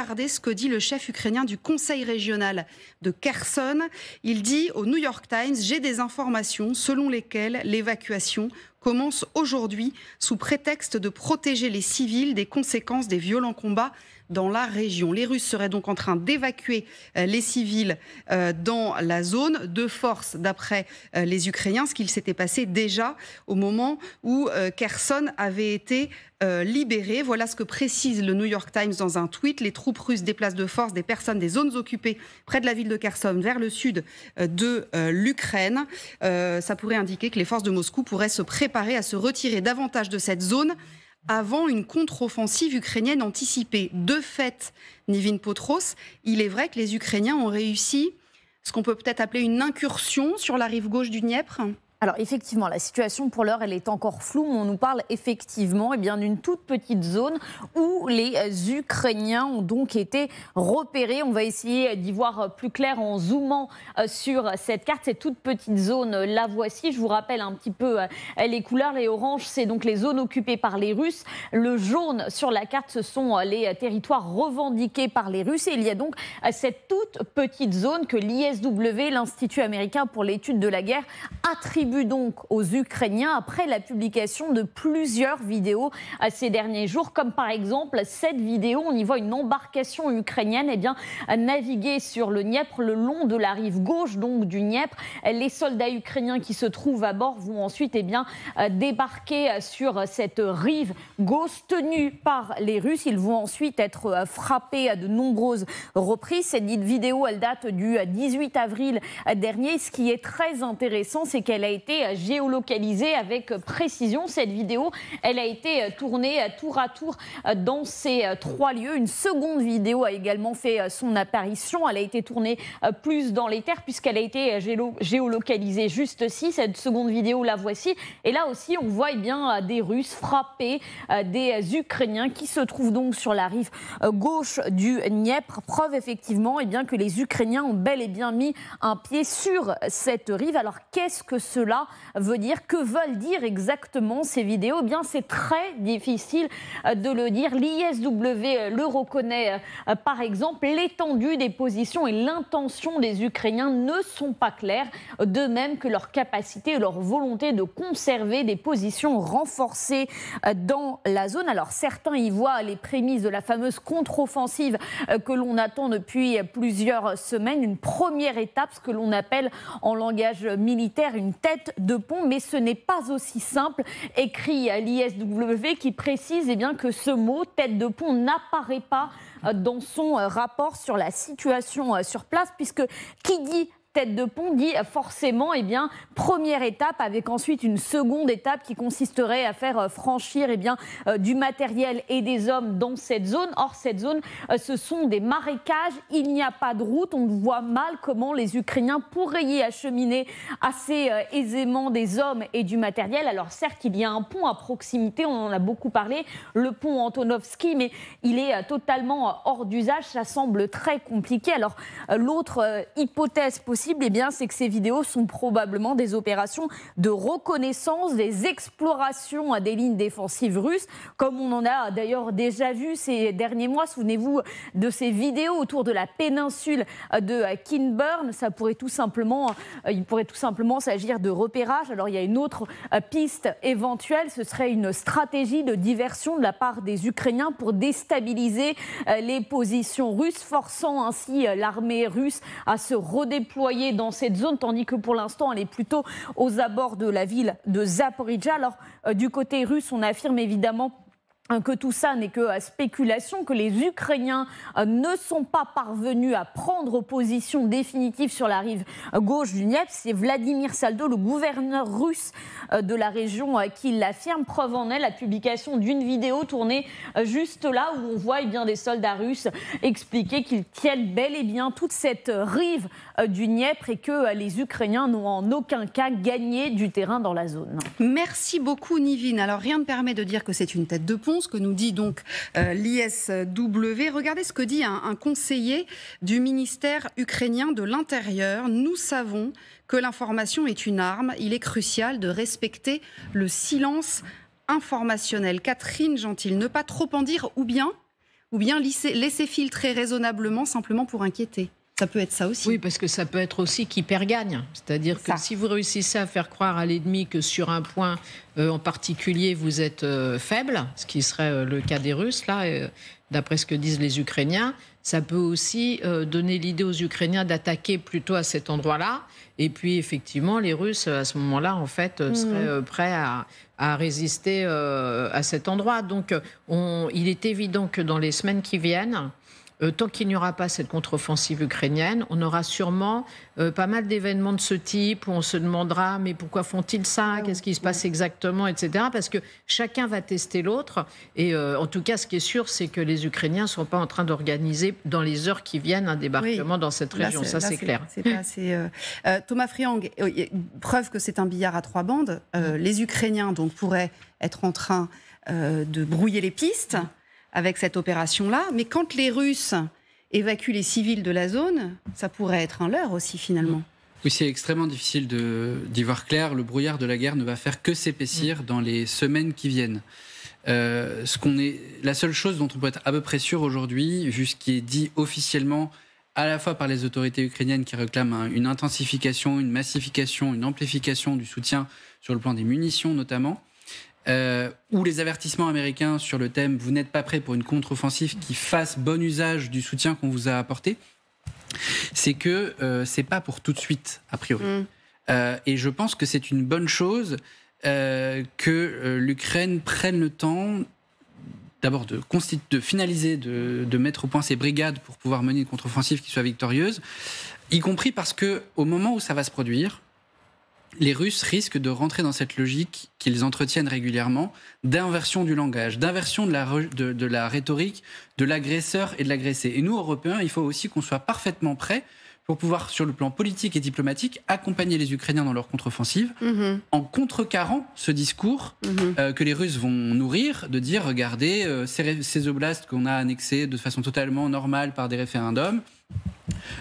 regardez ce que dit le chef ukrainien du conseil régional de Kherson. Il dit au New York Times: j'ai des informations selon lesquelles l'évacuation commence aujourd'hui sous prétexte de protéger les civils des conséquences des violents combats dans la région. Les Russes seraient donc en train d'évacuer les civils dans la zone de force, d'après les Ukrainiens, ce qu'il s'était passé déjà au moment où Kherson avait été libéré. Voilà ce que précise le New York Times dans un tweet. Les troupes russes déplacent de force des personnes des zones occupées près de la ville de Kherson vers le sud de l'Ukraine. Ça pourrait indiquer que les forces de Moscou pourraient se préparer à se retirer davantage de cette zone avant une contre-offensive ukrainienne anticipée. De fait, Nivine Potros, il est vrai que les Ukrainiens ont réussi ce qu'on peut peut-être appeler une incursion sur la rive gauche du Dniepr. Alors effectivement, la situation pour l'heure, elle est encore floue, mais on nous parle effectivement d'une toute petite zone où les Ukrainiens ont donc été repérés. On va essayer d'y voir plus clair en zoomant sur cette carte. Cette toute petite zone, la voici. Je vous rappelle un petit peu les couleurs. Les oranges, c'est donc les zones occupées par les Russes. Le jaune sur la carte, ce sont les territoires revendiqués par les Russes. Et il y a donc cette toute petite zone que l'ISW, l'Institut américain pour l'étude de la guerre, attribue donc aux Ukrainiens après la publication de plusieurs vidéos ces derniers jours, comme par exemple cette vidéo. On y voit une embarcation ukrainienne naviguer sur le Dniepr, le long de la rive gauche donc du Dniepr. Les soldats ukrainiens qui se trouvent à bord vont ensuite débarquer sur cette rive gauche tenue par les Russes. Ils vont ensuite être frappés à de nombreuses reprises. Cette vidéo, elle date du 18 avril dernier. Ce qui est très intéressant, c'est qu'elle a été géolocalisée avec précision. Cette vidéo, elle a été tournée tour à tour dans ces trois lieux. Une seconde vidéo a également fait son apparition. Elle a été tournée plus dans les terres puisqu'elle a été géolocalisée juste ici. Cette seconde vidéo, la voici. Et là aussi, on voit des Russes frapper des Ukrainiens qui se trouvent donc sur la rive gauche du Dniepr. Preuve effectivement que les Ukrainiens ont bel et bien mis un pied sur cette rive. Alors qu'est-ce que cela veut dire? Que veulent dire exactement ces vidéos? C'est très difficile de le dire. L'ISW le reconnaît par exemple. L'étendue des positions et l'intention des Ukrainiens ne sont pas claires, de même que leur capacité et leur volonté de conserver des positions renforcées dans la zone. Alors certains y voient les prémices de la fameuse contre-offensive que l'on attend depuis plusieurs semaines. Une première étape, ce que l'on appelle en langage militaire une tête de pont, mais ce n'est pas aussi simple, écrit l'ISW qui précise que ce mot tête de pont n'apparaît pas dans son rapport sur la situation sur place, puisque qui dit tête de pont dit forcément première étape, avec ensuite une seconde étape qui consisterait à faire franchir du matériel et des hommes dans cette zone. Or cette zone, ce sont des marécages, il n'y a pas de route. On voit mal comment les Ukrainiens pourraient y acheminer assez aisément des hommes et du matériel. Alors certes, il y a un pont à proximité, on en a beaucoup parlé, le pont Antonovski, mais il est totalement hors d'usage. Ça semble très compliqué. Alors l'autre hypothèse possible, c'est que ces vidéos sont probablement des opérations de reconnaissance, des explorations des lignes défensives russes, comme on en a d'ailleurs déjà vu ces derniers mois. Souvenez-vous de ces vidéos autour de la péninsule de Kinburn. Il pourrait tout simplement s'agir de repérage. Alors il y a une autre piste éventuelle, ce serait une stratégie de diversion de la part des Ukrainiens pour déstabiliser les positions russes, forçant ainsi l'armée russe à se redéployer dans cette zone, tandis que pour l'instant, elle est plutôt aux abords de la ville de Zaporijjia. Alors, du côté russe, on affirme évidemment que tout ça n'est que spéculation, que les Ukrainiens ne sont pas parvenus à prendre position définitive sur la rive gauche du Dniepr. C'est Vladimir Saldo, le gouverneur russe de la région, qui l'affirme. Preuve en est la publication d'une vidéo tournée juste là où on voit des soldats russes expliquer qu'ils tiennent bel et bien toute cette rive du Dniepr et que les Ukrainiens n'ont en aucun cas gagné du terrain dans la zone. Merci beaucoup Nivine. Alors rien ne permet de dire que c'est une tête de pont, ce que nous dit donc l'ISW. Regardez ce que dit un conseiller du ministère ukrainien de l'Intérieur. Nous savons que l'information est une arme. Il est crucial de respecter le silence informationnel. Catherine Gentil, ne pas trop en dire ou bien ou bien laisser filtrer raisonnablement simplement pour inquiéter. Ça peut être ça aussi. Oui, parce que ça peut être aussi qui perd gagne. C'est-à-dire que si vous réussissez à faire croire à l'ennemi que sur un point en particulier vous êtes faible, ce qui serait le cas des Russes, là, d'après ce que disent les Ukrainiens, ça peut aussi donner l'idée aux Ukrainiens d'attaquer plutôt à cet endroit-là. Et puis, effectivement, les Russes, à ce moment-là, en fait, seraient prêts à résister à cet endroit. Donc, il est évident que dans les semaines qui viennent, tant qu'il n'y aura pas cette contre-offensive ukrainienne, on aura sûrement pas mal d'événements de ce type où on se demandera mais pourquoi font-ils ça, qu'est-ce qui se passe exactement, etc. Parce que chacun va tester l'autre. Et en tout cas, ce qui est sûr, c'est que les Ukrainiens ne sont pas en train d'organiser dans les heures qui viennent un débarquement dans cette région. Ça, c'est clair. Thomas Friang, preuve que c'est un billard à 3 bandes. Les Ukrainiens donc, pourraient être en train de brouiller les pistes avec cette opération-là. Mais quand les Russes évacuent les civils de la zone, ça pourrait être un leurre aussi, finalement. Oui, c'est extrêmement difficile d'y voir clair. Le brouillard de la guerre ne va faire que s'épaissir dans les semaines qui viennent. La seule chose dont on peut être à peu près sûr aujourd'hui, vu ce qui est dit officiellement, à la fois par les autorités ukrainiennes qui réclament une intensification, une massification, une amplification du soutien sur le plan des munitions notamment, ou les avertissements américains sur le thème « vous n'êtes pas prêts pour une contre-offensive qui fasse bon usage du soutien qu'on vous a apporté », c'est que c'est pas pour tout de suite, a priori. Et je pense que c'est une bonne chose que l'Ukraine prenne le temps d'abord de finaliser, de mettre au point ses brigades pour pouvoir mener une contre-offensive qui soit victorieuse, y compris parce qu'au moment où ça va se produire, les Russes risquent de rentrer dans cette logique qu'ils entretiennent régulièrement d'inversion du langage, d'inversion de la rhétorique de l'agresseur et de l'agressé. Et nous, Européens, il faut aussi qu'on soit parfaitement prêts pour pouvoir, sur le plan politique et diplomatique, accompagner les Ukrainiens dans leur contre-offensive en contrecarrant ce discours que les Russes vont nourrir, de dire, regardez, ces oblasts qu'on a annexés de façon totalement normale par des référendums,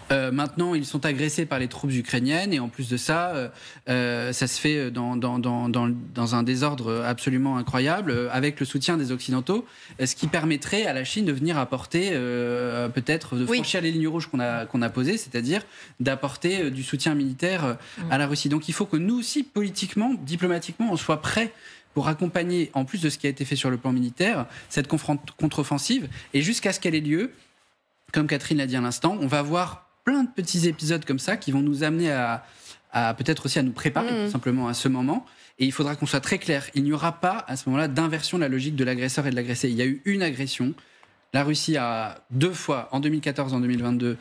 maintenant, ils sont agressés par les troupes ukrainiennes et en plus de ça, ça se fait dans un désordre absolument incroyable avec le soutien des Occidentaux, ce qui permettrait à la Chine de venir apporter, peut-être de franchir les lignes rouges qu'on a posées, c'est-à-dire d'apporter du soutien militaire à la Russie. Donc il faut que nous aussi, politiquement, diplomatiquement, on soit prêts pour accompagner, en plus de ce qui a été fait sur le plan militaire, cette contre-offensive et jusqu'à ce qu'elle ait lieu. Comme Catherine l'a dit à l'instant, on va avoir plein de petits épisodes comme ça qui vont nous amener à peut-être aussi à nous préparer tout simplement à ce moment. Et il faudra qu'on soit très clair. Il n'y aura pas à ce moment-là d'inversion de la logique de l'agresseur et de l'agressé. Il y a eu une agression. La Russie a 2 fois, en 2014 et en 2022,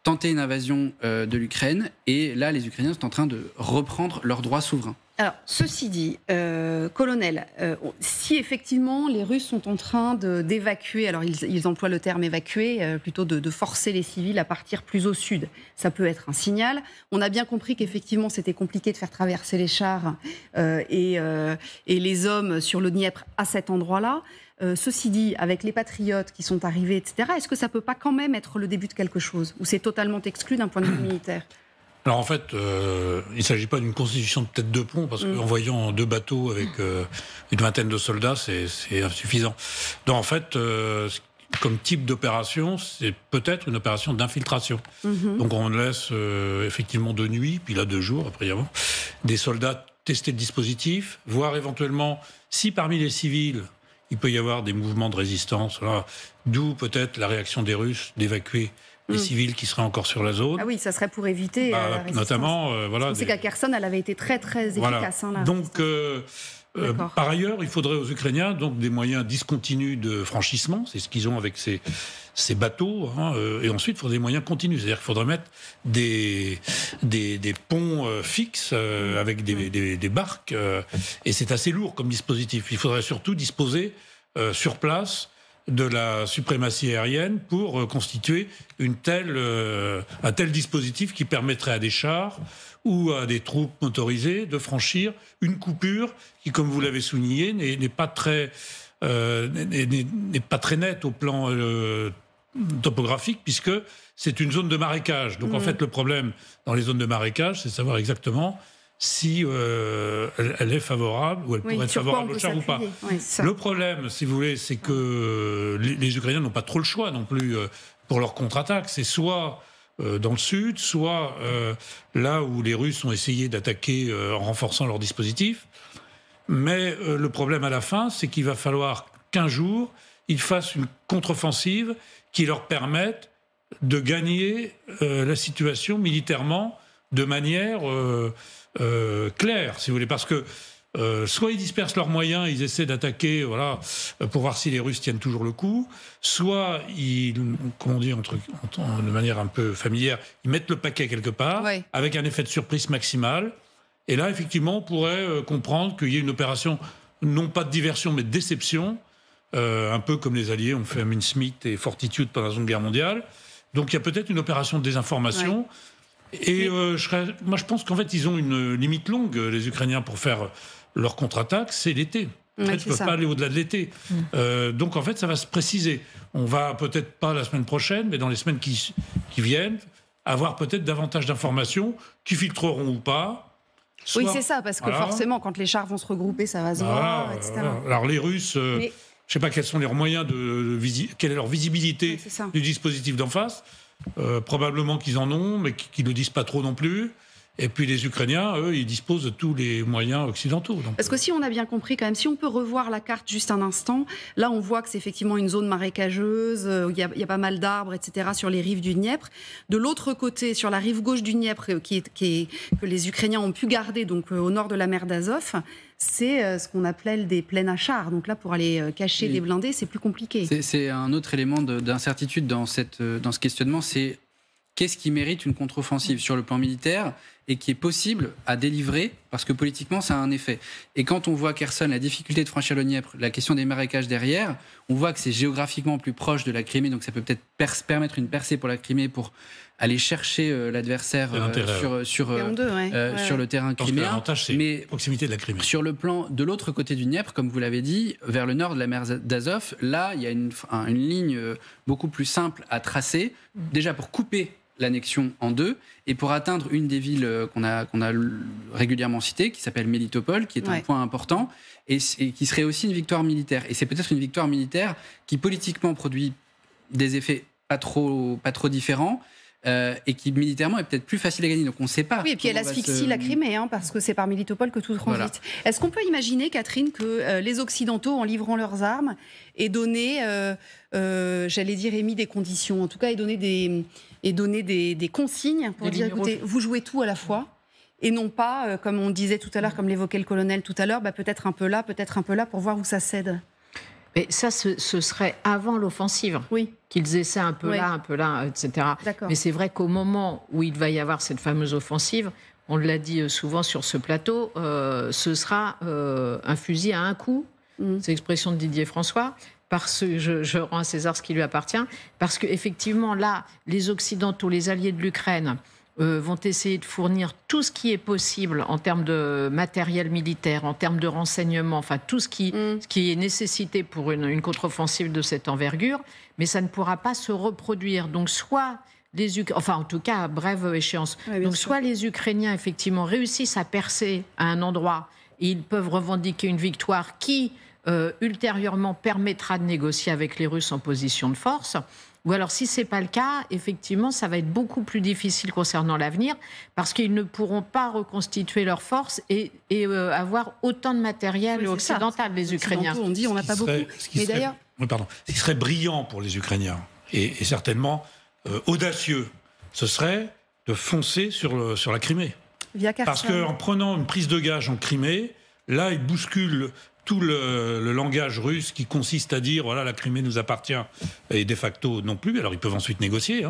tenté une invasion de l'Ukraine. Et là, les Ukrainiens sont en train de reprendre leurs droits souverains. Alors, ceci dit, colonel, si effectivement les Russes sont en train d'évacuer, alors ils emploient le terme évacuer, plutôt de forcer les civils à partir plus au sud, ça peut être un signal. On a bien compris qu'effectivement c'était compliqué de faire traverser les chars et les hommes sur le Dniepr à cet endroit-là. Ceci dit, avec les patriotes qui sont arrivés, etc., est-ce que ça ne peut pas quand même être le début de quelque chose, ou c'est totalement exclu d'un point de vue militaire ? Alors en fait, il ne s'agit pas d'une constitution de tête de pont, parce qu'en voyant 2 bateaux avec une vingtaine de soldats, c'est insuffisant. Donc en fait, comme type d'opération, c'est peut-être une opération d'infiltration. Donc on laisse effectivement de nuit, puis là 2 jours, après des soldats tester le dispositif, voir éventuellement si parmi les civils, il peut y avoir des mouvements de résistance, d'où peut-être la réaction des Russes d'évacuer les civils qui seraient encore sur la zone. Ah oui, ça serait pour éviter la résistance. Notamment, voilà. Je sais qu'à Kherson, elle avait été très, très efficace. Voilà. Donc, par ailleurs, il faudrait aux Ukrainiens donc des moyens discontinus de franchissement. C'est ce qu'ils ont avec ces bateaux. Et ensuite, il faudrait des moyens continus. C'est-à-dire qu'il faudrait mettre des ponts fixes avec des barques. Et c'est assez lourd comme dispositif. Il faudrait surtout disposer sur place de la suprématie aérienne pour constituer un tel dispositif qui permettrait à des chars ou à des troupes motorisées de franchir une coupure qui, comme vous l'avez souligné, n'est pas très nette au plan topographique, puisque c'est une zone de marécage. Donc en fait, le problème dans les zones de marécage, c'est de savoir exactement si elle est favorable ou elle pourrait être favorable au char ou pas. Oui, le problème, si vous voulez, c'est que les Ukrainiens n'ont pas trop le choix non plus pour leur contre-attaque. C'est soit dans le sud, soit là où les Russes ont essayé d'attaquer en renforçant leur dispositif. Mais le problème à la fin, c'est qu'il va falloir qu'un jour, ils fassent une contre-offensive qui leur permette de gagner la situation militairement de manière claire, si vous voulez. Parce que soit ils dispersent leurs moyens, ils essaient d'attaquer pour voir si les Russes tiennent toujours le coup, soit ils, comment on dit, de manière un peu familière, ils mettent le paquet quelque part, avec un effet de surprise maximal. Et là, effectivement, on pourrait comprendre qu'il y ait une opération, non pas de diversion, mais de déception, un peu comme les Alliés ont fait à Mincemeat et Fortitude pendant la Seconde Guerre mondiale. Donc il y a peut-être une opération de désinformation. Et moi, je pense qu'en fait, ils ont une limite longue, les Ukrainiens, pour faire leur contre-attaque, c'est l'été. En fait, ils ne peuvent pas aller au-delà de l'été. Donc, en fait, ça va se préciser. On va peut-être pas la semaine prochaine, mais dans les semaines qui viennent, avoir peut-être davantage d'informations qui filtreront ou pas. Oui, c'est ça, parce que forcément, quand les chars vont se regrouper, ça va se voir, etc. Alors, les Russes, je ne sais pas quels sont leurs moyens, quelle est leur visibilité du dispositif d'en face. Probablement qu'ils en ont, mais qu'ils ne le disent pas trop non plus. Et puis les Ukrainiens, eux, ils disposent de tous les moyens occidentaux. Donc, parce que si on a bien compris quand même, si on peut revoir la carte juste un instant, là on voit que c'est effectivement une zone marécageuse, il y a pas mal d'arbres, etc. sur les rives du Dniepr. De l'autre côté, sur la rive gauche du Dniepr, que les Ukrainiens ont pu garder, donc au nord de la mer d'Azov, c'est ce qu'on appelait des plaines à chars. Donc là, pour aller cacher des blindés, c'est plus compliqué. C'est un autre élément d'incertitude dans ce questionnement, c'est qu'est-ce qui mérite une contre-offensive sur le plan militaire et qui est possible à délivrer, parce que politiquement, ça a un effet. Et quand on voit Kherson, la difficulté de franchir le Dniepr, la question des marécages derrière, on voit que c'est géographiquement plus proche de la Crimée, donc ça peut peut-être permettre une percée pour la Crimée pour aller chercher l'adversaire sur le terrain criméen. L'avantage, c'est la proximité de la Crimée. Sur le plan de l'autre côté du Dniepr, comme vous l'avez dit, vers le nord de la mer d'Azov, là, il y a une ligne beaucoup plus simple à tracer, déjà pour couper l'annexion en deux, et pour atteindre une des villes qu'on a régulièrement citées, qui s'appelle Melitopol, qui est un point important, et qui serait aussi une victoire militaire. Et c'est peut-être une victoire militaire qui, politiquement, produit des effets pas trop différents, et qui, militairement, est peut-être plus facile à gagner. Donc on ne sait pas. Oui, et puis elle asphyxie la Crimée, parce que c'est par Melitopol que tout transite. Est-ce qu'on peut imaginer, Catherine, que les Occidentaux, en livrant leurs armes, aient donné, j'allais dire, émis des conditions, en tout cas, aient donné des consignes pour dire, écoutez, vous jouez tout à la fois, et non pas, comme on disait tout à l'heure, comme l'évoquait le colonel tout à l'heure, peut-être un peu là, pour voir où ça cède. Mais ça, ce serait avant l'offensive, qu'ils essaient un peu là, etc. Mais c'est vrai qu'au moment où il va y avoir cette fameuse offensive, on l'a dit souvent sur ce plateau, ce sera un fusil à un coup, c'est l'expression de Didier François, parce que je rends à César ce qui lui appartient, parce qu'effectivement, là, les Occidentaux, les alliés de l'Ukraine, vont essayer de fournir tout ce qui est possible en termes de matériel militaire, en termes de renseignements, enfin tout ce qui est nécessité pour une contre-offensive de cette envergure, mais ça ne pourra pas se reproduire. Donc soit en tout cas à brève échéance. Donc soit les Ukrainiens effectivement réussissent à percer à un endroit et ils peuvent revendiquer une victoire qui ultérieurement permettra de négocier avec les Russes en position de force. Ou alors, si ce n'est pas le cas, effectivement, ça va être beaucoup plus difficile concernant l'avenir, parce qu'ils ne pourront pas reconstituer leurs forces et avoir autant de matériel occidental, les Ukrainiens. On dit on n'a pas beaucoup. Mais d'ailleurs, ce qui serait brillant pour les Ukrainiens, et certainement audacieux, ce serait de foncer sur la Crimée. Parce qu'en prenant une prise de gage en Crimée, là, ils bousculent tout le langage russe qui consiste à dire voilà, la Crimée nous appartient, et de facto non plus, alors ils peuvent ensuite négocier,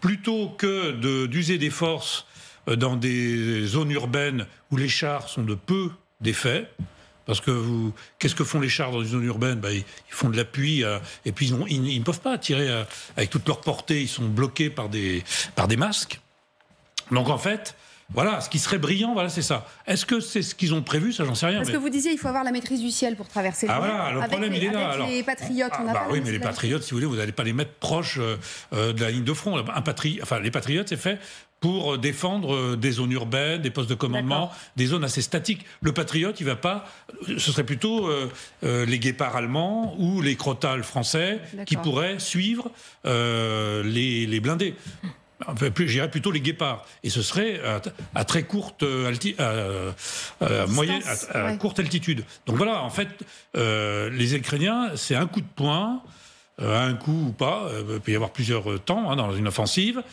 plutôt que d'user des forces dans des zones urbaines où les chars sont de peu d'effet. Parce que qu'est-ce que font les chars dans une zone urbaine ? Ils font de l'appui, et puis ils ne peuvent pas tirer avec toute leur portée, ils sont bloqués par des masques. Donc en fait, Voilà, ce qui serait brillant, voilà, c'est ça. Est-ce que c'est ce qu'ils ont prévu? Ça, j'en sais rien. Parce que vous disiez, il faut avoir la maîtrise du ciel pour traverser le voilà, le problème, il est là. Avec les patriotes, on a pas oui, mais les patriotes, si vous voulez, vous n'allez pas les mettre proches de la ligne de front. Les patriotes, c'est fait pour défendre des zones urbaines, des postes de commandement, des zones assez statiques. Le patriote, il va pas... Ce serait plutôt les guépards allemands ou les crotales français qui pourraient suivre les blindés. J'irais plutôt les guépards. Et ce serait à très courte courte altitude. Donc voilà, en fait, les Ukrainiens, c'est un coup de poing, un coup ou pas, il peut y avoir plusieurs temps dans une offensive,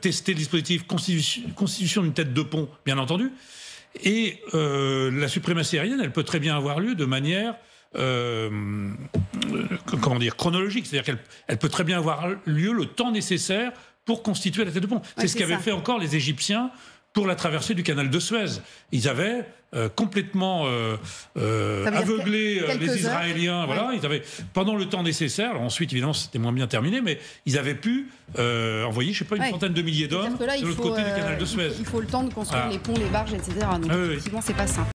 tester le dispositif constitution d'une tête de pont, bien entendu, et la suprématie aérienne, elle peut très bien avoir lieu de manière... chronologique, c'est-à-dire qu'elle peut très bien avoir lieu le temps nécessaire pour constituer la tête de pont. C'est ce qu'avaient fait encore les Égyptiens pour la traversée du canal de Suez. Ils avaient complètement aveuglé les Israéliens. Voilà, ils avaient, pendant le temps nécessaire, alors ensuite évidemment c'était moins bien terminé, mais ils avaient pu envoyer, je sais pas, une centaine de milliers d'hommes de l'autre côté du canal de Suez. Il faut le temps de construire les ponts, les barges, etc. Donc effectivement, c'est pas simple.